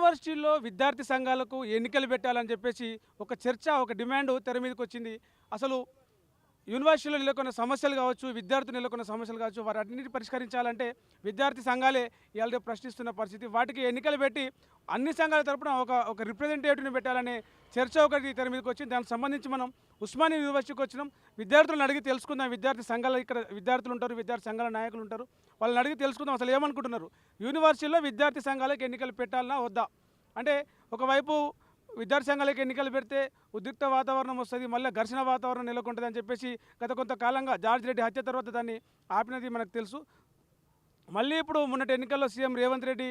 యూనివర్సిటీల్లో విద్యార్థి సంఘాలకు ఎన్నికలు పెట్టాలని చెప్పేసి ఒక చర్చ, ఒక డిమాండ్ తెర మీదకొచ్చింది. అసలు యూనివర్సిటీలో నెలకొన్న సమస్యలు కావచ్చు, విద్యార్థులు నెలకొన్న సమస్యలు కావచ్చు, వాటన్నిటిని పరిష్కరించాలంటే విద్యార్థి సంఘాలే ఇవాళ రేపు ప్రశ్నిస్తున్న పరిస్థితి. వాటికి ఎన్నికలు పెట్టి అన్ని సంఘాల తరపున ఒక రిప్రజెంటేటివ్ని పెట్టాలనే చర్చ ఒకటి తెర మీదకి వచ్చింది. దానికి సంబంధించి మనం ఉస్మానియా యూనివర్సిటీకి వచ్చినాం. విద్యార్థులను అడిగి తెలుసుకుందాం. విద్యార్థి సంఘాలు ఇక్కడ విద్యార్థులు ఉంటారు, విద్యార్థి సంఘాల నాయకులు ఉంటారు. వాళ్ళని అడిగి తెలుసుకుందాం అసలు ఏమనుకుంటున్నారు. యూనివర్సిటీలో విద్యార్థి సంఘాలకు ఎన్నికలు పెట్టాలన్నా వద్దా? అంటే ఒకవైపు విద్యార్థి సంఘాలకు ఎన్నికలు పెడితే ఉద్రిక్త వాతావరణం వస్తుంది, మళ్ళీ ఘర్షణ వాతావరణం నెలకొంటుంది అని చెప్పేసి గత కొంతకాలంగా జార్జ్ రెడ్డి హత్య తర్వాత దాన్ని ఆపినది మనకు తెలుసు. మళ్ళీ ఇప్పుడు మొన్నటి ఎన్నికల్లో సీఎం రేవంత్ రెడ్డి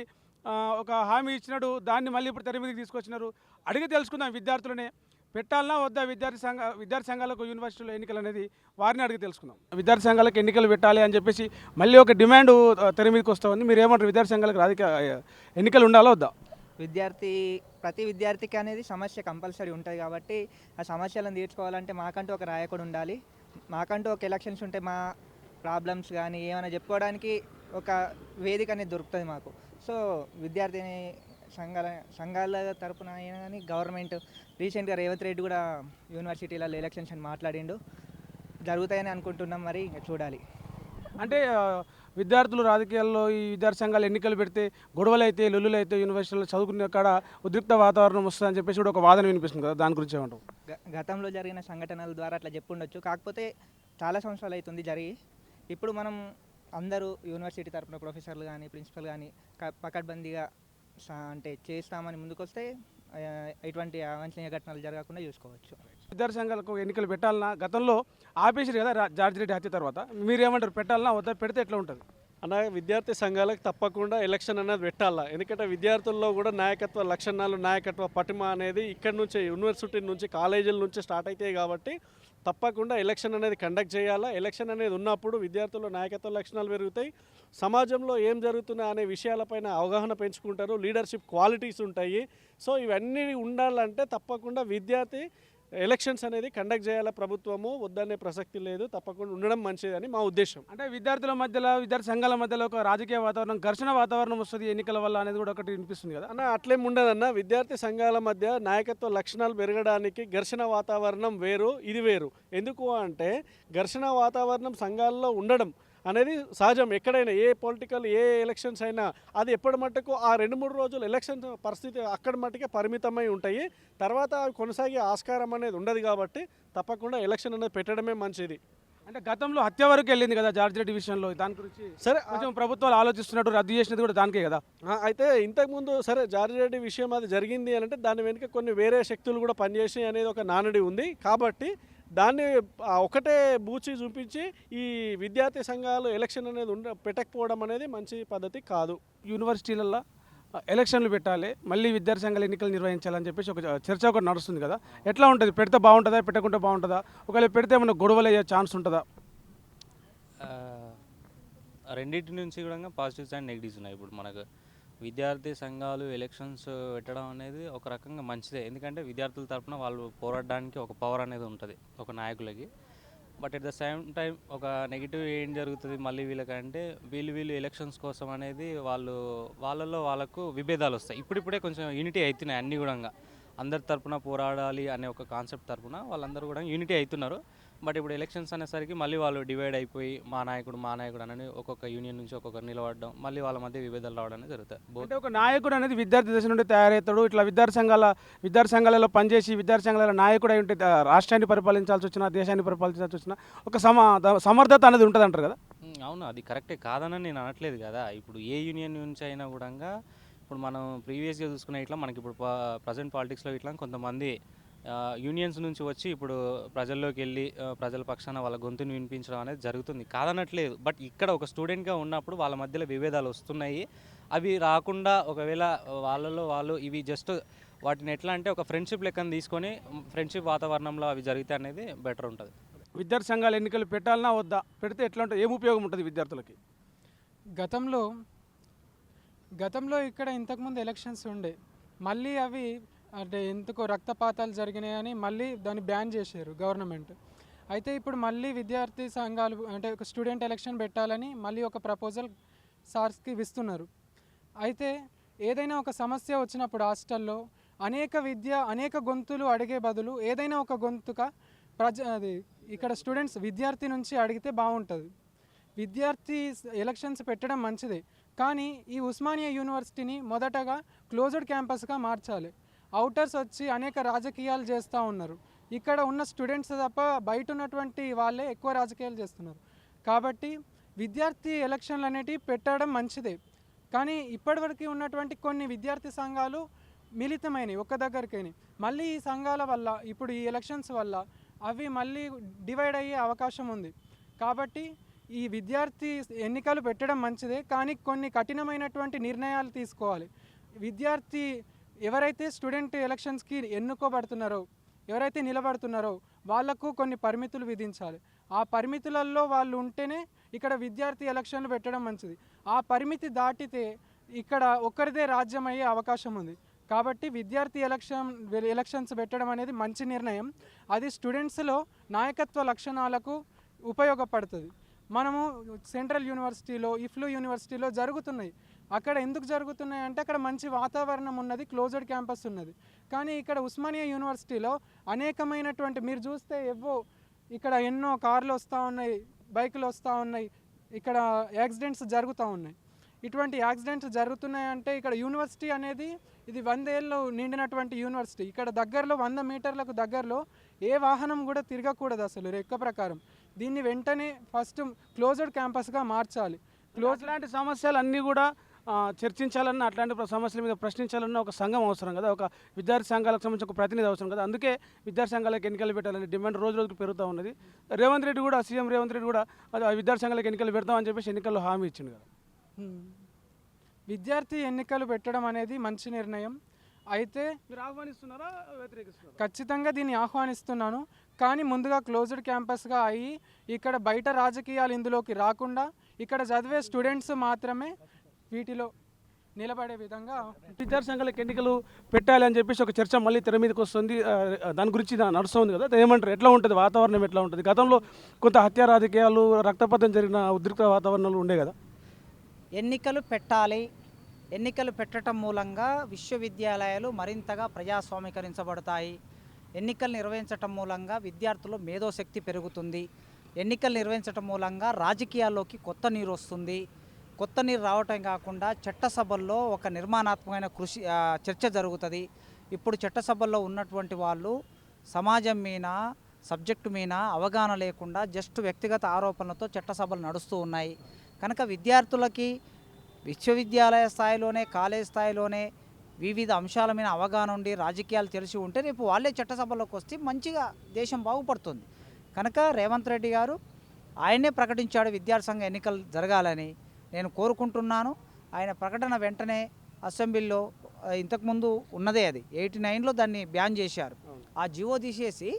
ఒక హామీ ఇచ్చినాడు. దాన్ని మళ్ళీ ఇప్పుడు తెర మీదకి తీసుకొచ్చినారు. అడిగి తెలుసుకుందాం విద్యార్థులనే పెట్టాలన్నా వద్దా విద్యార్థి సంఘాలకు యూనివర్సిటీలో ఎన్నికలు అనేది వారిని అడిగి తెలుసుకుందాం. విద్యార్థి సంఘాలకు ఎన్నికలు పెట్టాలి అని చెప్పేసి మళ్ళీ ఒక డిమాండ్ తెర మీదకి వస్తూ ఉంది. మీరు ఏమంటారు? విద్యార్థి సంఘాలకు ఎన్నికలు ఉండాలా వద్దా? ప్రతి విద్యార్థికి అనేది సమస్య కంపల్సరీ ఉంటుంది కాబట్టి ఆ సమస్యలను తీర్చుకోవాలంటే మాకంటూ ఒక నాయకుడు ఉండాలి. మాకంటూ ఒక ఎలక్షన్స్ ఉంటే మా ప్రాబ్లమ్స్ కానీ ఏమైనా చెప్పుకోవడానికి ఒక వేదిక అనేది దొరుకుతుంది మాకు. సో విద్యార్థిని సంఘాల తరపున అయినా కానీ గవర్నమెంట్ రీసెంట్గా రేవంత్ రెడ్డి కూడా యూనివర్సిటీలలో ఎలక్షన్స్ అని మాట్లాడిండు. జరుగుతాయని అనుకుంటున్నాం, మరి చూడాలి. అంటే విద్యార్థులు రాజకీయాల్లో ఈ విద్యార్థి సంఘాలు ఎన్నికలు పెడితే గొడవలు అయితే, లొల్లులు అయితే యూనివర్సిటీలో చదువుకునే కాడ ఉద్రిక్త వాతావరణం వస్తుందని చెప్పేసి కూడా ఒక వాదన వినిపిస్తుంది కదా, దాని గురించి ఏమంటారు? గతంలో జరిగిన సంఘటనల ద్వారా అట్లా చెప్పుండొచ్చు. కాకపోతే చాలా సంవత్సరాలు అవుతుంది జరిగి. ఇప్పుడు మనం అందరూ యూనివర్సిటీ తరపున ప్రొఫెసర్లు కానీ ప్రిన్సిపల్ కానీ పకడ్బందీగా అంటే చేస్తామని ముందుకొస్తే ఎటువంటి అవాంఛనీయ ఘటనలు జరగకుండా చూసుకోవచ్చు. విద్యార్థి సంఘాలకు ఎన్నికలు పెట్టాలన్నా గతంలో ఆపేసారు కదా జార్జ్ రెడ్డి హత్య తర్వాత. మీరేమంటారు? పెట్టాలన్నా వద్దా? పెడితే ఎట్లా ఉంటుంది? అన్న, విద్యార్థి సంఘాలకు తప్పకుండా ఎలక్షన్ అనేది పెట్టాలా. ఎందుకంటే విద్యార్థుల్లో కూడా నాయకత్వ లక్షణాలు, నాయకత్వ పటిమ అనేది ఇక్కడ నుంచే యూనివర్సిటీ నుంచి, కాలేజీల నుంచి స్టార్ట్ అవుతాయి కాబట్టి తప్పకుండా ఎలక్షన్ అనేది కండక్ట్ చేయాలా. ఎలక్షన్ అనేది ఉన్నప్పుడు విద్యార్థుల్లో నాయకత్వ లక్షణాలు పెరుగుతాయి, సమాజంలో ఏం జరుగుతున్నాయి అనే విషయాలపైన అవగాహన పెంచుకుంటారు, లీడర్షిప్ క్వాలిటీస్ ఉంటాయి. సో ఇవన్నీ ఉండాలంటే తప్పకుండా విద్యార్థి ఎలక్షన్స్ అనేది కండక్ట్ చేయాల. ప్రభుత్వము వద్దనే ప్రసక్తి లేదు, తప్పకుండా ఉండడం మంచిదని మా ఉద్దేశం. అంటే విద్యార్థుల మధ్యలో, విద్యార్థి సంఘాల మధ్యలో ఒక రాజకీయ వాతావరణం, ఘర్షణ వాతావరణం వస్తుంది ఎన్నికల వల్ల అనేది కూడా ఒకటి వినిపిస్తుంది కదా అన్న. అట్లేం ఉండదన్న. విద్యార్థి సంఘాల మధ్య నాయకత్వ లక్షణాలు పెరగడానికి ఘర్షణ వాతావరణం వేరు, ఇది వేరు. ఎందుకు అంటే ఘర్షణ వాతావరణం సంఘాల్లో ఉండడం అనేది సహజం. ఎక్కడైనా ఏ పొలిటికల్ ఏ ఎలక్షన్స్ అయినా అది ఎప్పటి మట్టుకు ఆ 2-3 రోజులు ఎలక్షన్ పరిస్థితి అక్కడ మట్టుకే పరిమితమై ఉంటాయి. తర్వాత కొనసాగే ఆస్కారం అనేది ఉండదు కాబట్టి తప్పకుండా ఎలక్షన్ అనేది పెట్టడమే మంచిది. అంటే గతంలో హత్య వరకు వెళ్ళింది కదా జార్జ్ రెడ్డి విషయంలో, దాని గురించి సరే కొంచెం ప్రభుత్వాలు ఆలోచిస్తున్నట్టు, రద్దు చేసినది కూడా దానికే కదా. అయితే ఇంతకుముందు సరే జార్జ్ రెడ్డి విషయం అది జరిగింది అని అంటే దాని వెనుక కొన్ని వేరే శక్తులు కూడా పనిచేసి అనేది ఒక నానుడి ఉంది కాబట్టి దాన్ని ఒకటే బూచి చూపించి ఈ విద్యార్థి సంఘాలు ఎలక్షన్ అనేది పెట్టకపోవడం అనేది మంచి పద్ధతి కాదు. యూనివర్సిటీలలో ఎలక్షన్లు పెట్టాలి, మళ్ళీ విద్యార్థి సంఘాలు ఎన్నికలు నిర్వహించాలని చెప్పేసి ఒక చర్చ ఒకటి నడుస్తుంది కదా. ఎట్లా ఉంటుంది? పెడితే బాగుంటుందా, పెట్టకుంటే బాగుంటుందా? ఒకవేళ పెడితే ఏమైనా గొడవలు అయ్యే ఛాన్స్ ఉంటుందా? రెండింటి నుంచి కూడా పాజిటివ్స్ అండ్ నెగిటివ్స్ ఉన్నాయి. ఇప్పుడు మనకు విద్యార్థి సంఘాలు ఎలక్షన్స్ పెట్టడం అనేది ఒక రకంగా మంచిదే. ఎందుకంటే విద్యార్థుల తరఫున వాళ్ళు పోరాడడానికి ఒక పవర్ అనేది ఉంటుంది ఒక నాయకులకి. But at the same time ఒక నెగిటివ్ ఏం జరుగుతుంది మళ్ళీ వీళ్ళకంటే వీళ్ళు ఎలక్షన్స్ కోసం అనేది వాళ్ళకు విభేదాలు వస్తాయి. ఇప్పుడిప్పుడే కొంచెం యూనిటీ అవుతున్నాయి అన్నీ కూడా. అందరి తరపున పోరాడాలి అనే ఒక కాన్సెప్ట్ తరపున వాళ్ళందరూ కూడా యూనిటీ అవుతున్నారు. బట్ ఇప్పుడు ఎలక్షన్స్ అనేసరికి మళ్ళీ వాళ్ళు డివైడ్ అయిపోయి మా నాయకుడు అని ఒక్కొక్క యూనియన్ నుంచి ఒక్కొక్కరు నిలబడడం, మళ్ళీ వాళ్ళ మధ్య విభేదాలు రావడం అనేది జరుగుతాయి. అంటే ఒక నాయకుడు అనేది విద్యార్థి దశ నుండి తయారవుతాడు. ఇట్లా విద్యార్థి సంఘాలలో పనిచేసి విద్యార్థి సంఘాల నాయకుడు అయి ఉంటే రాష్ట్రాన్ని పరిపాలించాల్సి వచ్చినా, దేశాన్ని పరిపాలించాల్సి వచ్చినా ఒక సమర్థత అనేది ఉంటుంది అంటారు కదా. అవును, అది కరెక్టే కాదని నేను అనట్లేదు కదా. ఇప్పుడు ఏ యూనియన్ నుంచి అయినా కూడా ఇప్పుడు మనం ప్రీవియస్గా చూసుకునే ఇట్లా మనకి ఇప్పుడు ప్రజెంట్ పాలిటిక్స్లో ఇట్లా కొంతమంది యూనియన్స్ నుంచి వచ్చి ఇప్పుడు ప్రజల్లోకి వెళ్ళి ప్రజల పక్షాన వాళ్ళ గొంతుని వినిపించడం అనేది జరుగుతుంది, కాదనట్లేదు. బట్ ఇక్కడ ఒక స్టూడెంట్గా ఉన్నప్పుడు వాళ్ళ మధ్యలో విభేదాలు వస్తున్నాయి. అవి రాకుండా ఒకవేళ వాళ్ళు ఇవి జస్ట్ వాటిని ఎట్లా అంటే ఒక ఫ్రెండ్షిప్ లెక్కన తీసుకొని ఫ్రెండ్షిప్ వాతావరణంలో అవి జరిగితే అనేది బెటర్ ఉంటుంది. విద్యార్థి సంఘాలు ఎన్నికలు పెట్టాలన్నా వద్దా? పెడితే ఎట్లా ఉంటుంది? ఏం ఉపయోగం ఉంటుంది విద్యార్థులకి? గతంలో ఇక్కడ ఇంతకుముందు ఎలక్షన్స్ ఉండే, మళ్ళీ అవి అంటే ఎందుకో రక్తపాతాలు జరిగినాయని మళ్ళీ దాన్ని బ్యాన్ చేశారు గవర్నమెంట్. అయితే ఇప్పుడు మళ్ళీ విద్యార్థి సంఘాలు అంటే ఒక స్టూడెంట్ ఎలక్షన్ పెట్టాలని మళ్ళీ ఒక ప్రపోజల్ సార్స్కి ఇస్తున్నారు. అయితే ఏదైనా ఒక సమస్య వచ్చినప్పుడు హాస్టల్లో అనేక గొంతులు అడిగే బదులు ఏదైనా ఒక గొంతుక అది ఇక్కడ స్టూడెంట్స్ విద్యార్థి నుంచి అడిగితే బాగుంటుంది. విద్యార్థి ఎలక్షన్స్ పెట్టడం మంచిదే, కానీ ఈ ఉస్మానియా యూనివర్సిటీని మొదటగా క్లోజ్డ్ క్యాంపస్గా మార్చాలి. అవుటర్స్ వచ్చి అనేక రాజకీయాలు చేస్తూ ఉన్నారు. ఇక్కడ ఉన్న స్టూడెంట్స్ తప్ప బయట ఉన్నటువంటి వాళ్ళే ఎక్కువ రాజకీయాలు చేస్తున్నారు. కాబట్టి విద్యార్థి ఎలక్షన్లు అనేటివి పెట్టడం మంచిదే, కానీ ఇప్పటివరకు ఉన్నటువంటి కొన్ని విద్యార్థి సంఘాలు మిళితమైనవి ఒక్క దగ్గరికైనా. మళ్ళీ ఈ సంఘాల వల్ల ఇప్పుడు ఈ ఎలక్షన్స్ వల్ల అవి మళ్ళీ డివైడ్ అయ్యే అవకాశం ఉంది. కాబట్టి ఈ విద్యార్థి ఎన్నికలు పెట్టడం మంచిదే, కానీ కొన్ని కఠినమైనటువంటి నిర్ణయాలు తీసుకోవాలి. విద్యార్థి ఎవరైతే స్టూడెంట్ ఎలక్షన్స్కి ఎన్నుకోబడుతున్నారో, ఎవరైతే నిలబడుతున్నారో వాళ్లకు కొన్ని పరిమితులు విధించాలి. ఆ పరిమితులలో వాళ్ళు ఉంటేనే ఇక్కడ విద్యార్థి ఎలక్షన్లు పెట్టడం మంచిది. ఆ పరిమితి దాటితే ఇక్కడ ఒక్కరిదే రాజ్యం అయ్యే అవకాశం ఉంది. కాబట్టి విద్యార్థి ఎలక్షన్స్ పెట్టడం అనేది మంచి నిర్ణయం. అది స్టూడెంట్స్లో నాయకత్వ లక్షణాలకు ఉపయోగపడుతుంది. మనము సెంట్రల్ యూనివర్సిటీలో, ఇఫ్లూ యూనివర్సిటీలో జరుగుతున్నాయి. అక్కడ ఎందుకు జరుగుతున్నాయి అంటే అక్కడ మంచి వాతావరణం ఉన్నది, క్లోజ్డ్ క్యాంపస్ ఉన్నది. కానీ ఇక్కడ ఉస్మానియా యూనివర్సిటీలో అనేకమైనటువంటి మీరు చూస్తే ఇక్కడ ఎన్నో కార్లు వస్తూ ఉన్నాయి, బైకులు వస్తూ ఉన్నాయి, ఇక్కడ యాక్సిడెంట్స్ జరుగుతూ ఉన్నాయి. ఇటువంటి యాక్సిడెంట్స్ జరుగుతున్నాయి అంటే ఇక్కడ యూనివర్సిటీ అనేది ఇది 100 ఏళ్ళు నిండినటువంటి యూనివర్సిటీ. ఇక్కడ దగ్గరలో 100 మీటర్లకు దగ్గరలో ఏ వాహనం కూడా తిరగకూడదు అసలు లెక్క ప్రకారం. దీన్ని వెంటనే ఫస్ట్ క్లోజ్డ్ క్యాంపస్గా మార్చాలి. అట్లాంటి సమస్యలు అన్నీ కూడా చర్చించాలన్నా, అట్లాంటి సమస్యల మీద ప్రశ్నించాలన్నా ఒక సంఘం అవసరం కదా, ఒక విద్యార్థి సంఘాలకు సంబంధించిన ఒక ప్రతినిధి అవసరం కదా. అందుకే విద్యార్థి సంఘాలకు ఎన్నికలు పెట్టాలని డిమాండ్ రోజు రోజుకు పెరుగుతూ ఉన్నది. సీఎం రేవంత్ రెడ్డి కూడా విద్యార్థి సంఘాలకు ఎన్నికలు పెడతామని చెప్పేసి ఎన్నికల్లో హామీ ఇచ్చింది కదా. విద్యార్థి ఎన్నికలు పెట్టడం అనేది మంచి నిర్ణయం. అయితే మీరు ఆహ్వానిస్తున్నారా, వ్యతిరేకిస్తున్నారా? ఖచ్చితంగా దీన్ని ఆహ్వానిస్తున్నాను. కానీ ముందుగా క్లోజ్డ్ క్యాంపస్గా అయ్యి ఇక్కడ బయట రాజకీయాలు ఇందులోకి రాకుండా ఇక్కడ చదివే స్టూడెంట్స్ మాత్రమే వీటిలో నిలబడే విధంగా విద్యార్థి సంఘాలకు ఎన్నికలు పెట్టాలి అని చెప్పేసి ఒక చర్చ మళ్ళీ తెర మీదకి వస్తుంది. దాని గురించి నడుస్తుంది కదా, ఏమంటారు? ఎట్లా ఉంటుంది వాతావరణం, ఎట్లా ఉంటుంది? గతంలో కొంత హత్య రాజకీయాలు, రక్తపాతం జరిగిన ఉద్రిక్త వాతావరణాలు ఉండే కదా. ఎన్నికలు పెట్టాలి. ఎన్నికలు పెట్టడం మూలంగా విశ్వవిద్యాలయాలు మరింతగా ప్రజాస్వామీకరించబడతాయి. ఎన్నికలు నిర్వహించటం మూలంగా విద్యార్థులు మేధోశక్తి పెరుగుతుంది. ఎన్నికలు నిర్వహించటం మూలంగా రాజకీయాల్లోకి కొత్త నీరు వస్తుంది. కొత్త నీరు రావటం కాకుండా చట్టసభల్లో ఒక నిర్మాణాత్మకమైన చర్చ జరుగుతుంది. ఇప్పుడు చట్టసభల్లో ఉన్నటువంటి వాళ్ళు సమాజం మీద, సబ్జెక్టు మీద అవగాహన లేకుండా జస్ట్ వ్యక్తిగత ఆరోపణలతో చట్టసభలు నడుస్తూ ఉన్నాయి. కనుక విద్యార్థులకి విశ్వవిద్యాలయ స్థాయిలోనే, కాలేజ్ స్థాయిలోనే వివిధ అంశాల మీద అవగాహన ఉండి రాజకీయాలు తెలిసి ఉంటే రేపు వాళ్ళే చట్టసభలోకి వస్తే మంచిగా దేశం బాగుపడుతుంది. కనుక రేవంత్ రెడ్డి గారు ఆయనే ప్రకటించాడు విద్యార్థి సంఘ ఎన్నికలు జరగాలని. నేను కోరుకుంటున్నాను. ఆయన ప్రకటన వెంటనే అసెంబ్లీలో ఇంతకుముందు ఉన్నదే, అది 89లో దాన్ని బ్యాన్ చేశారు. ఆ జివో తీసేసి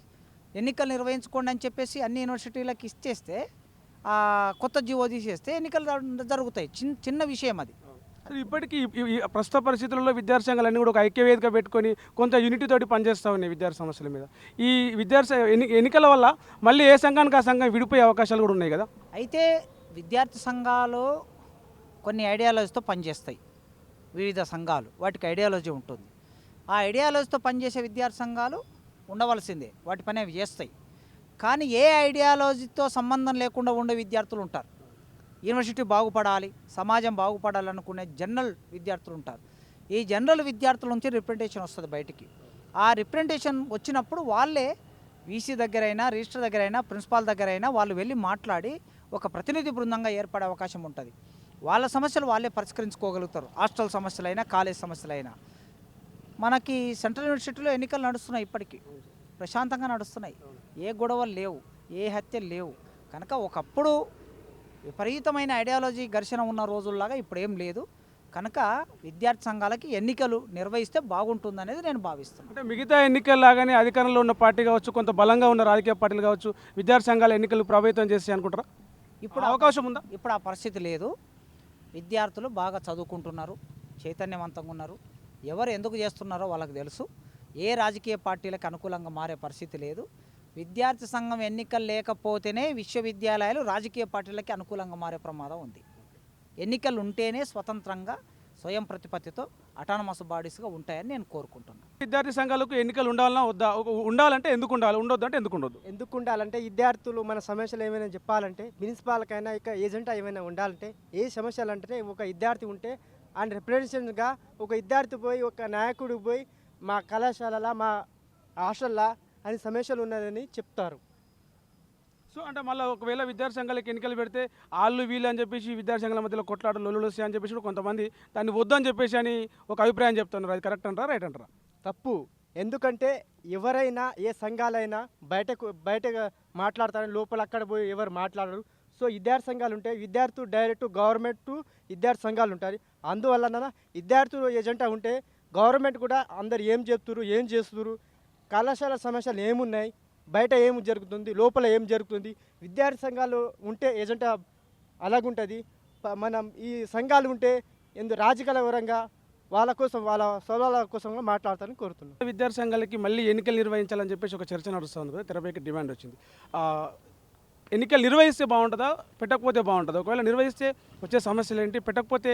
ఎన్నికలు నిర్వహించుకోండి అని చెప్పేసి అన్ని యూనివర్సిటీలకు ఇచ్చేస్తే, కొత్త జివో తీసేస్తే ఎన్నికలు జరుగుతాయి. చిన్న విషయం అది. ఇప్పటికీ ప్రస్తుత పరిస్థితుల్లో విద్యార్థి సంఘాలన్నీ కూడా ఒక ఐక్యవేదిక పెట్టుకొని కొంత యూనిటీ తోటి పనిచేస్తూ ఉన్నాయి విద్యార్థి సమస్యల మీద. ఈ విద్యార్థి ఎన్నికల వల్ల మళ్ళీ ఏ సంఘానికి ఆ సంఘం విడిపోయే అవకాశాలు కూడా ఉన్నాయి కదా. అయితే విద్యార్థి సంఘాలు కొన్ని ఐడియాలజీతో పనిచేస్తాయి. వివిధ సంఘాలు వాటికి ఐడియాలజీ ఉంటుంది. ఆ ఐడియాలజీతో పనిచేసే విద్యార్థి సంఘాలు ఉండవలసిందే, వాటి పని అవి చేస్తాయి. కానీ ఏ ఐడియాలజీతో సంబంధం లేకుండా ఉండే విద్యార్థులు ఉంటారు. యూనివర్సిటీ బాగుపడాలి, సమాజం బాగుపడాలనుకునే జనరల్ విద్యార్థులు ఉంటారు. ఈ జనరల్ విద్యార్థుల నుంచి రిప్రజెంటేషన్ వస్తుంది బయటికి. ఆ రిప్రజెంటేషన్ వచ్చినప్పుడు వాళ్ళే వీసీ దగ్గరైనా, రిజిస్టర్ దగ్గరైనా, ప్రిన్సిపాల్ దగ్గరైనా వాళ్ళు వెళ్ళి మాట్లాడి ఒక ప్రతినిధి బృందంగా ఏర్పడే అవకాశం ఉంటుంది. వాళ్ళ సమస్యలు వాళ్ళే పరిష్కరించుకోగలుగుతారు. హాస్టల్ సమస్యలైనా, కాలేజ్ సమస్యలైనా. మనకి సెంట్రల్ యూనివర్సిటీలో ఎన్నికలు నడుస్తున్నాయి, ఇప్పటికీ ప్రశాంతంగా నడుస్తున్నాయి. ఏ గొడవలు లేవు, ఏ హత్యలు లేవు. కనుక ఒకప్పుడు విపరీతమైన ఐడియాలజీ ఘర్షణ ఉన్న రోజుల్లాగా ఇప్పుడు ఏం లేదు. కనుక విద్యార్థి సంఘాలకి ఎన్నికలు నిర్వహిస్తే బాగుంటుందనేది నేను భావిస్తున్నాను. అంటే మిగతా ఎన్నికల్లాగానే అధికారంలో ఉన్న పార్టీ కావచ్చు, కొంత బలంగా ఉన్న రాజకీయ పార్టీలు కావచ్చు, విద్యార్థి సంఘాల ఎన్నికలు ప్రభావితం చేసి అనుకుంటారా? ఇప్పుడు అవకాశం ఉందా? ఇప్పుడు ఆ పరిస్థితి లేదు. విద్యార్థులు బాగా చదువుకుంటున్నారు, చైతన్యవంతంగా ఉన్నారు. ఎవరు ఎందుకు చేస్తున్నారో వాళ్ళకి తెలుసు. ఏ రాజకీయ పార్టీలకు అనుకూలంగా మారే పరిస్థితి లేదు. విద్యార్థి సంఘం ఎన్నికలు లేకపోతేనే విశ్వవిద్యాలయాలు రాజకీయ పార్టీలకి అనుకూలంగా మారే ప్రమాదం ఉంది. ఎన్నికలు ఉంటేనే స్వతంత్రంగా స్వయం ప్రతిపత్తితో అటానమస్ బాడీస్గా ఉంటాయని నేను కోరుకుంటున్నాను. విద్యార్థి సంఘాలకు ఎన్నికలు ఉండాలన్నా వద్దా? ఉండాలంటే ఎందుకు ఉండాలి, ఉండొద్దు అంటే ఎందుకు ఉండొద్దు? ఎందుకు ఉండాలంటే విద్యార్థులు మన సమస్యలు ఏమైనా చెప్పాలంటే ప్రిన్సిపాల్కైనా ఇక ఏజెంట్ ఏమైనా ఉండాలంటే ఏ సమస్యలు అంటే ఒక విద్యార్థి ఉంటే అండ్ రిప్రజెంటేషన్గా ఒక విద్యార్థి పోయి ఒక నాయకుడు పోయి మా కళాశాలలో మా హాస్టల్లో అని సమస్యలు ఉన్నదని చెప్తారు. సో అంటే మళ్ళీ ఒకవేళ విద్యార్థి సంఘాలకు ఎన్నికలు పెడితే వాళ్ళు వీళ్ళు అని చెప్పేసి విద్యార్థి సంఘాల మధ్యలో కొట్లాటలు లొల్లులు వస్తాయి అని చెప్పేసి కూడా కొంతమంది దాన్ని వద్దని చెప్పేసి అని ఒక అభిప్రాయం చెప్తున్నారు. అది కరెక్ట్ అంటారా, రైట్ అంటారా? తప్పు. ఎందుకంటే ఎవరైనా ఏ సంఘాలైనా బయటగా మాట్లాడతారని లోపల అక్కడ పోయి ఎవరు మాట్లాడరు. సో విద్యార్థి సంఘాలు ఉంటాయి, విద్యార్థులు డైరెక్ట్ గవర్నమెంట్ విద్యార్థి సంఘాలు ఉంటాయి. అందువలన విద్యార్థులు ఏజెంటా ఉంటే గవర్నమెంట్ కూడా అందరు ఏం చెప్తున్నారు, ఏం చేస్తున్నారు, కళాశాల సమస్యలు ఏమున్నాయి, బయట ఏం జరుగుతుంది, లోపల ఏం జరుగుతుంది, విద్యార్థి సంఘాలు ఉంటే ఏజెంటా అలాగుంటుంది. మనం ఈ సంఘాలు ఉంటే రాజకీయ వివరంగా వాళ్ళ కోసం వాళ్ళ సవాళ్ళ కోసం మాట్లాడతారని కోరుతున్నాను. విద్యార్థి సంఘాలకి మళ్ళీ ఎన్నికలు నిర్వహించాలని చెప్పేసి ఒక చర్చ నడుస్తుంది కదా, తెరపైకి డిమాండ్ వచ్చింది. ఎన్నికలు నిర్వహిస్తే బాగుంటుందా, పెట్టకపోతే బాగుంటుందా? ఒకవేళ నిర్వహిస్తే వచ్చే సమస్యలు ఏంటి, పెట్టకపోతే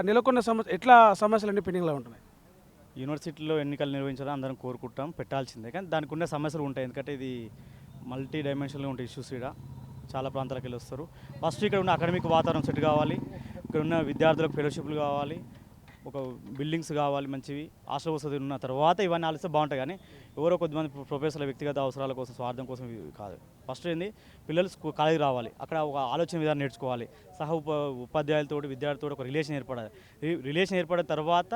నెలకొన్న ఎట్లా సమస్యలు పెండింగ్లో ఉంటున్నాయి? యూనివర్సిటీలో ఎన్నికలు నిర్వహించాలని అందరం కోరుకుంటాం, పెట్టాల్సిందే. కానీ దానికి ఉన్న సమస్యలు ఉంటాయి, ఎందుకంటే ఇది మల్టీ డైమెన్షన్లో ఉంటాయి ఇష్యూస్. ఇక్కడ చాలా ప్రాంతాలకు వెళ్ళి వస్తారు. ఫస్ట్ ఇక్కడ ఉన్న అకాడమిక్ వాతావరణం సెట్ కావాలి, ఇక్కడ ఉన్న విద్యార్థులకు ఫెలోషిప్లు కావాలి, ఒక బిల్డింగ్స్ కావాలి మంచివి, హాస్టల్ వసతి ఉన్న తర్వాత ఇవన్నీ ఆలోచిస్తే బాగుంటాయి. కానీ ఎవరో కొద్దిమంది ప్రొఫెసర్ల వ్యక్తిగత అవసరాల కోసం, స్వార్థం కోసం కాదు. ఫస్ట్ ఏంది, పిల్లలు కాలేజీ రావాలి, అక్కడ ఒక ఆలోచన విధానం నేర్చుకోవాలి, ఉపాధ్యాయులతో విద్యార్థితో ఒక రిలేషన్ ఏర్పడాలి. రిలేషన్ ఏర్పడిన తర్వాత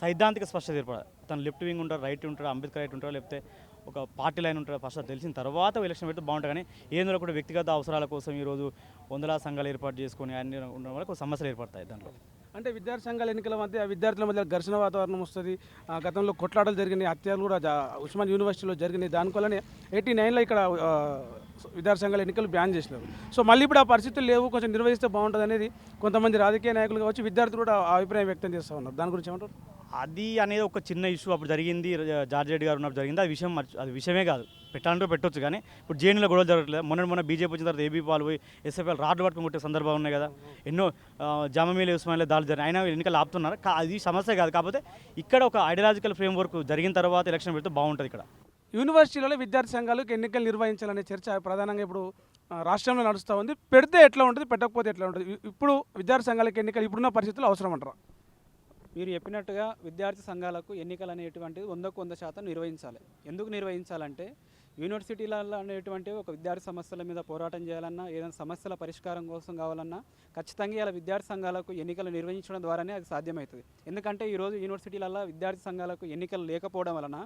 సైద్ధాంతిక స్పష్టత ఏర్పడాలి. తను లెఫ్ట్ వింగ్ ఉంటారు, రైట్ ఉంటారు, అంబేద్కర్ రైట్ ఉంటారు, లేకపోతే ఒక పార్టీ లైన్ ఉంటారు, ఫస్ట్ తెలిసిన తర్వాత ఎలక్షన్ పెడితే బాగుంటుంది. కానీ ఏందో కూడా వ్యక్తిగత అవసరాల కోసం ఈరోజు వందల సంఘాలు ఏర్పాటు చేసుకొని అన్ని ఉండడం వల్ల కొన్ని సమస్యలు ఏర్పడతాయి. దాంట్లో అంటే విద్యార్థి సంఘాల ఎన్నికల మధ్య విద్యార్థుల మధ్య ఘర్షణ వాతావరణం వస్తుంది. గతంలో కొట్లాటలు జరిగినాయి, హత్యలు కూడా ఉస్మాన్ యూనివర్సిటీలో జరిగినాయి. దానివల్లనే 89లో ఇక్కడ విద్యార్థి సంఘాల ఎన్నికలు బ్యాన్ చేసినారు. సో మళ్ళీ ఇప్పుడు ఆ పరిస్థితులు లేవు, కొంచెం నిర్వహిస్తే బాగుంటుంది అనేది కొంతమంది రాజకీయ నాయకులు కావచ్చు, విద్యార్థులు కూడా ఆ అభిప్రాయం వ్యక్తం చేస్తూ ఉన్నారు. దాని గురించి ఏమంటారు? అది అనేది ఒక చిన్న ఇష్యూ అప్పుడు జరిగింది, జార్జ్ రెడ్డి గారు ఉన్నప్పుడు జరిగింది. అది విషయమే కాదు, పెట్టాలంటే పెట్టొచ్చు. కానీ ఇప్పుడు జేఎన్యూలో గొడవలు జరగట్లేదు. మొన్న బీజేపీ వచ్చిన తర్వాత ఏబీ పాలు పోయి ఎస్ఎఫ్ఐలు రాడ్డు పట్టుకుని కొట్టే సందర్భాలు ఉన్నాయి కదా, ఎన్నో జామమీలు ఉస్మానియాలో దాడులు జరిగినాయి. అయినా ఎన్నికలు ఆపుతున్నారు. అది సమస్య కాదు. కాకపోతే ఇక్కడ ఒక ఐడియాలజికల్ ఫ్రేమ్వర్క్ జరిగిన తర్వాత ఎలక్షన్ పెడితే బాగుంటుంది. ఇక్కడ యూనివర్సిటీలలో విద్యార్థి సంఘాలకు ఎన్నికలు నిర్వహించాలనే చర్చ ప్రధానంగా ఇప్పుడు రాష్ట్రంలో నడుస్తూ ఉంది. పెడితే ఎట్లా ఉంటుంది, పెట్టకపోతే ఎట్లా ఉంటుంది? ఇప్పుడు విద్యార్థి సంఘాలకు ఎన్నికలు ఇప్పుడున్న పరిస్థితులు అవసరం అంటారా? మీరు చెప్పినట్టుగా విద్యార్థి సంఘాలకు ఎన్నికలు అనేటువంటిది 100% నిర్వహించాలి. ఎందుకు నిర్వహించాలంటే యూనివర్సిటీలలో అనేటువంటి ఒక విద్యార్థి సమస్యల మీద పోరాటం చేయాలన్నా, ఏదైనా సమస్యల పరిష్కారం కోసం కావాలన్నా ఖచ్చితంగా ఇలా విద్యార్థి సంఘాలకు ఎన్నికలు నిర్వహించడం ద్వారానే అది సాధ్యమవుతుంది. ఎందుకంటే ఈరోజు యూనివర్సిటీలలో విద్యార్థి సంఘాలకు ఎన్నికలు లేకపోవడం వలన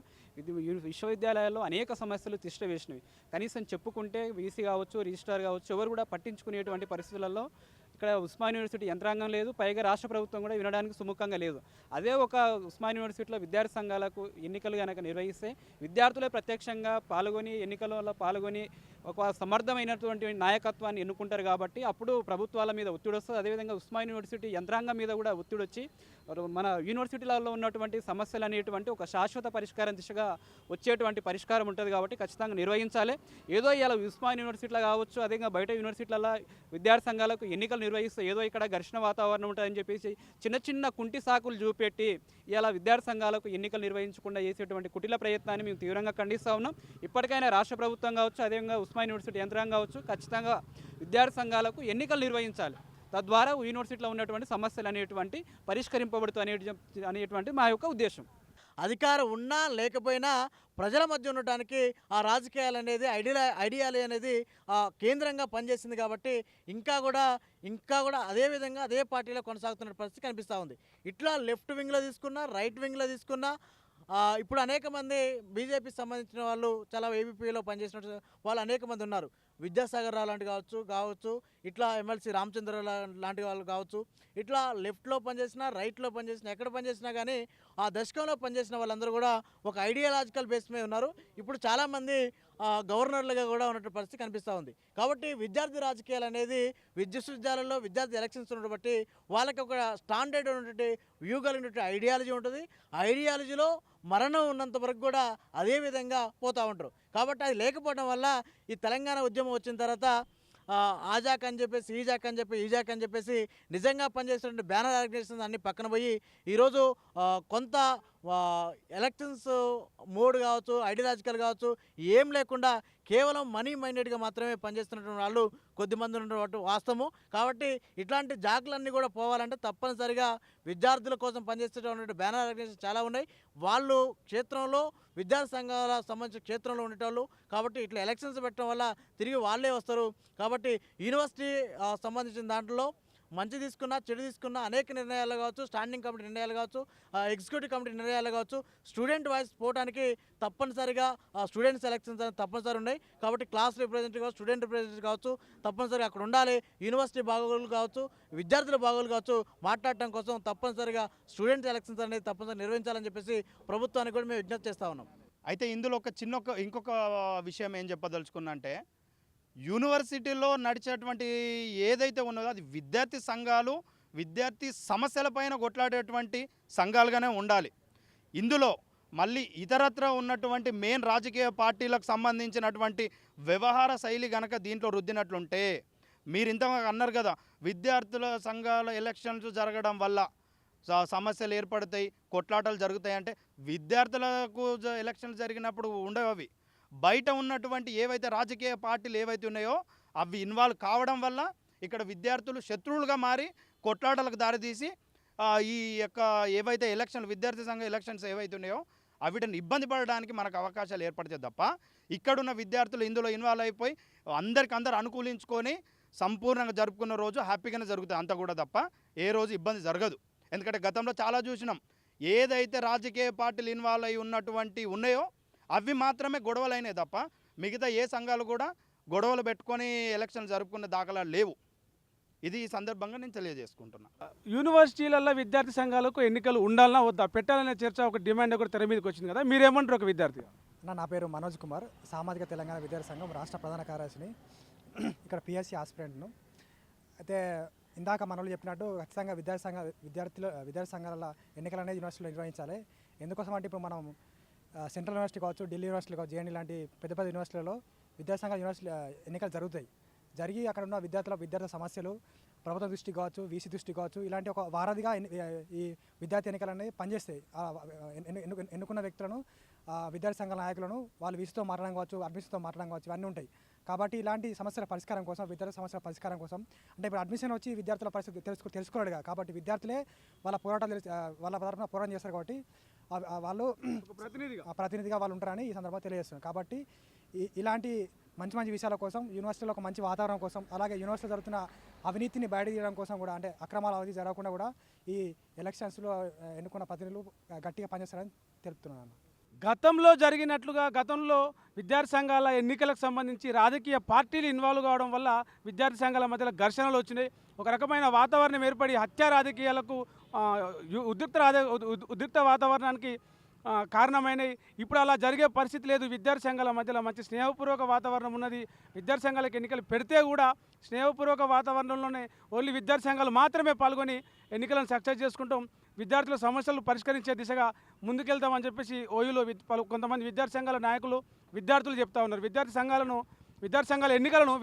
విశ్వవిద్యాలయాల్లో అనేక సమస్యలు తిష్ట వేసినవి. కనీసం చెప్పుకుంటే వీసీ కావచ్చు, రిజిస్ట్రార్ కావచ్చు, ఎవరు కూడా పట్టించుకునేటువంటి పరిస్థితులలో ఇక్కడ ఉస్మాన్ యూనివర్సిటీ యంత్రాంగం లేదు, పైగా రాష్ట్ర ప్రభుత్వం కూడా వినడానికి సుముఖంగా లేదు. అదే ఒక ఉస్మాన్ యూనివర్సిటీలో విద్యార్థి సంఘాలకు ఎన్నికలు కనుక నిర్వహిస్తే విద్యార్థులే ప్రత్యక్షంగా పాల్గొని ఎన్నికలలో పాల్గొని ఒక సమర్థమైనటువంటి నాయకత్వాన్ని ఎన్నుకుంటారు. కాబట్టి అప్పుడు ప్రభుత్వాల మీద ఒత్తిడి వస్తుంది. అదేవిధంగా ఉస్మాన్ యూనివర్సిటీ యంత్రాంగం మీద కూడా ఒత్తిడి వచ్చి మన యూనివర్సిటీలలో ఉన్నటువంటి సమస్యలు అనేటువంటి ఒక శాశ్వత పరిష్కారం దిశగా వచ్చేటువంటి పరిష్కారం ఉంటుంది. కాబట్టి ఖచ్చితంగా నిర్వహించాలి. ఏదో ఇలా ఉస్మాన్ యూనివర్సిటీలో కావచ్చు, అదేవిధంగా బయట యూనివర్సిటీలలో విద్యార్థి సంఘాలకు ఎన్నికలు నిర్వహిస్తే ఏదో ఇక్కడ ఘర్షణ వాతావరణం ఉంటుందని చెప్పేసి చిన్న చిన్న కుంటి సాకులు చూపెట్టి ఇలా విద్యార్థి సంఘాలకు ఎన్నికలు నిర్వహించకుండా చేసేటువంటి కుటిల ప్రయత్నాన్ని మేము తీవ్రంగా ఖండిస్తూ ఉన్నాం. ఇప్పటికైనా రాష్ట్ర ప్రభుత్వం కావచ్చు, అదేవిధంగా ఉస్మాన్ యూనివర్సిటీ యంత్రాంగం కావచ్చు, ఖచ్చితంగా విద్యార్థి సంఘాలకు ఎన్నికలు నిర్వహించాలి. తద్వారా యూనివర్సిటీలో ఉన్నటువంటి సమస్యలు అనేటువంటి పరిష్కరింపబడుతాయి అనేటువంటి మా యొక్క ఉద్దేశం. అధికారం ఉన్నా లేకపోయినా ప్రజల మధ్య ఉండటానికి ఆ రాజకీయాలు అనేది ఐడియాలజీ అనేది కేంద్రంగా పనిచేసింది. కాబట్టి ఇంకా కూడా అదేవిధంగా అదే పార్టీలో కొనసాగుతున్న పరిస్థితి కనిపిస్తూ ఉంది. ఇట్లా లెఫ్ట్ వింగ్లో తీసుకున్నా, రైట్ వింగ్లో తీసుకున్నా, ఇప్పుడు అనేక మంది బీజేపీకి సంబంధించిన వాళ్ళు చాలా ఏబీపీలో పనిచేసిన వాళ్ళు అనేక మంది ఉన్నారు. విద్యాసాగర్ రావు లాంటి కావచ్చు, ఇట్లా ఎమ్మెల్సీ రామచంద్ర లాంటి వాళ్ళు కావచ్చు, ఇట్లా లెఫ్ట్లో పనిచేసినా, రైట్లో పనిచేసినా, ఎక్కడ పనిచేసినా కానీ ఆ దశకంలో పనిచేసిన వాళ్ళందరూ కూడా ఒక ఐడియాలజికల్ బేస్ మీద ఉన్నారు. ఇప్పుడు చాలామంది గవర్నర్లుగా కూడా ఉన్నటువంటి పరిస్థితి కనిపిస్తూ ఉంది. కాబట్టి విద్యార్థి రాజకీయాలు అనేది విశ్వవిద్యాలయంలో విద్యార్థి ఎలక్షన్స్ ఉండడం బట్టి వాళ్ళకి ఒక స్టాండర్డ్ ఉన్నటువంటి వ్యూ కలిగినటువంటి ఐడియాలజీ ఉంటుంది. ఐడియాలజీలో మరణం ఉన్నంత వరకు కూడా అదే విధంగా పోతూ ఉంటారు. కాబట్టి అది లేకపోవడం వల్ల ఈ తెలంగాణ ఉద్యమం వచ్చిన తర్వాత ఆ జాక్ అని చెప్పేసి ఈ జాక్ అని చెప్పి ఈ జాక్ అని చెప్పేసి నిజంగా పనిచేస్తున్న బ్యానర్ ఆర్గనైజేషన్స్ అన్ని పక్కన పోయి ఈరోజు కొంత ఎలక్షన్స్ మోడ్ కావచ్చు, ఐడియాలజికల్ కావచ్చు, ఏం లేకుండా కేవలం మనీ మైండెడ్గా మాత్రమే పనిచేస్తున్నటువంటి వాళ్ళు కొద్దిమంది ఉన్నటువంటి వాస్తవము. కాబట్టి ఇట్లాంటి జాకులన్నీ కూడా పోవాలంటే తప్పనిసరిగా విద్యార్థుల కోసం పనిచేసేటువంటి బ్యానర్ ఆర్గనైజేషన్ చాలా ఉన్నాయి. వాళ్ళు క్షేత్రంలో విద్యార్థి సంఘాల సంబంధించిన క్షేత్రంలో ఉండేటోళ్ళు. కాబట్టి ఇట్లా ఎలక్షన్స్ పెట్టడం వల్ల తిరిగి వాళ్ళే వస్తారు. కాబట్టి యూనివర్సిటీ సంబంధించిన దాంట్లో మంచి తీసుకున్నా చెడు తీసుకున్నా అనేక నిర్ణయాలు కావచ్చు, స్టాండింగ్ కమిటీ నిర్ణయాలు కావచ్చు, ఎగ్జిక్యూటివ్ కమిటీ నిర్ణయాలు కావచ్చు, స్టూడెంట్ వాయిస్ పోవడానికి తప్పనిసరిగా స్టూడెంట్ సెలక్షన్స్ అనేది తప్పనిసరి ఉన్నాయి. కాబట్టి క్లాస్ రిప్రజెంటేటివ్ కావచ్చు, స్టూడెంట్ రిప్రజెంటేటివ్ కావచ్చు, తప్పనిసరిగా అక్కడ ఉండాలి. యూనివర్సిటీ బాగోగులు కావచ్చు, విద్యార్థుల బాగోగులు కావచ్చు మాట్లాడటం కోసం తప్పనిసరిగా స్టూడెంట్ సెలక్షన్స్ అనేది తప్పనిసరిగా నిర్వహించాలని చెప్పేసి ప్రభుత్వానికి కూడా మేము విజ్ఞప్తి చేస్తూ ఉన్నాం. అయితే ఇందులో ఇంకొక విషయం ఏం చెప్పదలుచుకున్నా అంటే, యూనివర్సిటీలో నడిచేటువంటి ఏదైతే ఉన్నదో అది విద్యార్థి సంఘాలు విద్యార్థి సమస్యలపైన కొట్లాడేటువంటి సంఘాలుగానే ఉండాలి. ఇందులో మళ్ళీ ఇతరత్ర ఉన్నటువంటి మెయిన్ రాజకీయ పార్టీలకు సంబంధించినటువంటి వ్యవహార శైలి కనుక దీంట్లో రుద్దినట్లుంటే, మీరు ఇంత అన్నారు కదా, విద్యార్థుల సంఘాల ఎలక్షన్స్ జరగడం వల్ల సమస్యలు ఏర్పడతాయి, కొట్లాటలు జరుగుతాయి అంటే, విద్యార్థులకు ఎలక్షన్స్ జరిగినప్పుడు ఉండవు. అవి బయట ఉన్నటువంటి ఏవైతే రాజకీయ పార్టీలు ఏవైతే ఉన్నాయో అవి ఇన్వాల్వ్ కావడం వల్ల ఇక్కడ విద్యార్థులు శత్రువులుగా మారి కొట్లాటలకు దారితీసి ఈ యొక్క ఏవైతే విద్యార్థి సంఘ ఎలక్షన్స్ ఏవైతే ఉన్నాయో వీటిని ఇబ్బంది పడడానికి మనకు అవకాశాలు ఏర్పడతాయి తప్ప, ఇక్కడున్న విద్యార్థులు ఇందులో ఇన్వాల్వ్ అయిపోయి అందరు అనుకూలించుకొని సంపూర్ణంగా జరుపుకున్న రోజు హ్యాపీగానే జరుగుతుంది అంతా కూడా తప్ప ఏ రోజు ఇబ్బంది జరగదు. ఎందుకంటే గతంలో చాలా చూసినాం, ఏదైతే రాజకీయ పార్టీలు ఇన్వాల్వ్ అయి ఉన్నటువంటి ఉన్నాయో అవి మాత్రమే గొడవలు అయినాయి తప్ప మిగతా ఏ సంఘాలు కూడా గొడవలు పెట్టుకొని ఎలక్షన్ జరుపుకునే దాఖలాలు లేవు. ఇది ఈ సందర్భంగా నేను తెలియజేసుకుంటున్నా. యూనివర్సిటీలలో విద్యార్థి సంఘాలకు ఎన్నికలు ఉండాలన్నా వద్దా, పెట్టాలనే చర్చ ఒక డిమాండ్ కూడా తెర మీదకి వచ్చింది కదా, మీరేమంటారు ఒక విద్యార్థిగా? నా పేరు మనోజ్ కుమార్, సామాజిక తెలంగాణ విద్యార్థి సంఘం రాష్ట్ర ప్రధాన కార్యదర్శిని, ఇక్కడ పిఎస్సి ఆస్పిరెంట్ను. అయితే ఇందాక మనోళ్ళు చెప్పినట్టు ఖచ్చితంగా విద్యార్థి సంఘాల ఎన్నికలు అనేది యూనివర్సిటీలో నిర్వహించాలి. ఎందుకోసం అంటే ఇప్పుడు మనం సెంట్రల్ యూనివర్సిటీ కావచ్చు, ఢిల్లీ యూనివర్సిటీ కావచ్చు, జేఎన్డీ లాంటి పెద్ద పెద్ద యూనివర్సిటీలలో విద్యాసంఘాల యూనివర్సిటీ ఎన్నికలు జరుగుతాయి. జరిగి అక్కడ ఉన్న విద్యార్థుల సమస్యలు ప్రభుత్వ దృష్టి కావచ్చు, వీసీ దృష్టి కావచ్చు, ఇలాంటి ఒక వారధిగా ఈ విద్యార్థి ఎన్నికలు అనేది పనిచేస్తాయి. ఎన్నుకున్న వ్యక్తులను, విద్యార్థి సంఘాల నాయకులను వాళ్ళు వీసీతో మాట్లాడడం కావచ్చు, అడ్మిషన్తో మాట్లాడడం కావచ్చు, ఇవన్నీ ఉంటాయి. కాబట్టి ఇలాంటి సమస్యల పరిష్కారం కోసం, విద్యార్థి సమస్యల పరిష్కారం కోసం అంటే ఇప్పుడు అడ్మిషన్ వచ్చి విద్యార్థుల పరిస్థితి తెలుసుకోలేడుగా, కాబట్టి విద్యార్థులే వాళ్ళ తరఫున పోరాటం చేస్తారు. కాబట్టి వాళ్ళు ప్రతినిధిగా వాళ్ళు ఉంటారని ఈ సందర్భంగా తెలియజేస్తున్నారు. కాబట్టి ఇలాంటి మంచి విషయాల కోసం, యూనివర్సిటీలో ఒక మంచి వాతావరణం కోసం, అలాగే యూనివర్సిటీలో జరుగుతున్న అవినీతిని బయట తీయడం కోసం కూడా, అంటే అక్రమాల అవినీతి జరగకుండా కూడా ఈ ఎలక్షన్స్లో ఎన్నుకున్న ప్రతినిధులు గట్టిగా పనిచేస్తారని తెలుపుతున్నాను. గతంలో విద్యార్థి సంఘాల ఎన్నికలకు సంబంధించి రాజకీయ పార్టీలు ఇన్వాల్వ్ కావడం వల్ల విద్యార్థి సంఘాల మధ్యలో ఘర్షణలు వచ్చినాయి. ఒక రకమైన వాతావరణం ఏర్పడి హత్యా రాజకీయాలకు ఉద్రిక్త వాతావరణానికి కారణమైనవి. ఇప్పుడు అలా జరిగే పరిస్థితి లేదు. విద్యార్థి సంఘాల మధ్యలో మంచి స్నేహపూర్వక వాతావరణం ఉన్నది. విద్యార్థి సంఘాలకు ఎన్నికలు పెడితే కూడా స్నేహపూర్వక వాతావరణంలోనే ఓన్లీ విద్యార్థి సంఘాలు మాత్రమే పాల్గొని ఎన్నికలను సక్సెస్ చేసుకుంటాం, విద్యార్థుల సమస్యలు పరిష్కరించే దిశగా ముందుకెళ్తామని చెప్పేసి ఓయూలో కొంతమంది విద్యార్థి సంఘాల నాయకులు విద్యార్థులు చెప్తా ఉన్నారు. విద్యార్థి సంఘాల ఎన్నికలను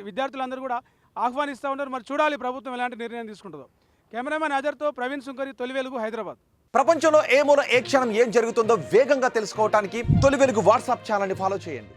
విద్యార్థులందరూ కూడా ఆహ్వానిస్తూ ఉన్నారు. మరి చూడాలి ప్రభుత్వం ఎలాంటి నిర్ణయం తీసుకుంటుందో. కెమెరామెన్ అజర్తో ప్రవీణ్ సుంకరి, తొలి వెలుగు, హైదరాబాద్. ప్రపంచంలో ఏ మూల ఏ క్షణం ఏం జరుగుతుందో వేగంగా తెలుసుకోవడానికి తొలి వెలుగు వాట్సాప్ ఛానల్ని ఫాలో చేయండి.